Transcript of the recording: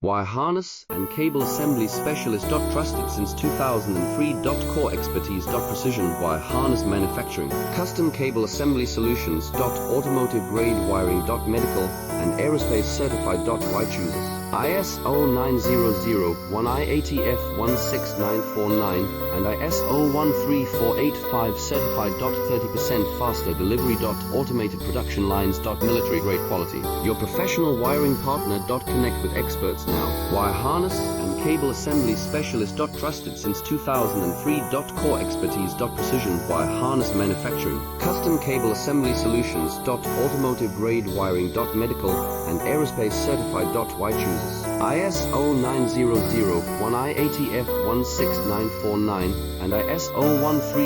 Wire harness and cable assembly specialist. Trusted since 2003. Core expertise. Precision wire harness manufacturing. Custom cable assembly solutions. Automotive grade wiring. Medical and aerospace certified. Why chooses ISO 9001-IATF16949 and ISO 13485 certified. 30% faster delivery. Automated production lines. Military grade quality. Your professional wiring partner. Connect with experts now. Wire harness and cable assembly specialist. Trusted since 2003. Core expertise. Precision wire harness manufacturing. Custom cable assembly solutions. Automotive grade wiring. Medical and aerospace certified. Why chooses ISO 9001-IATF16949 and ISO 13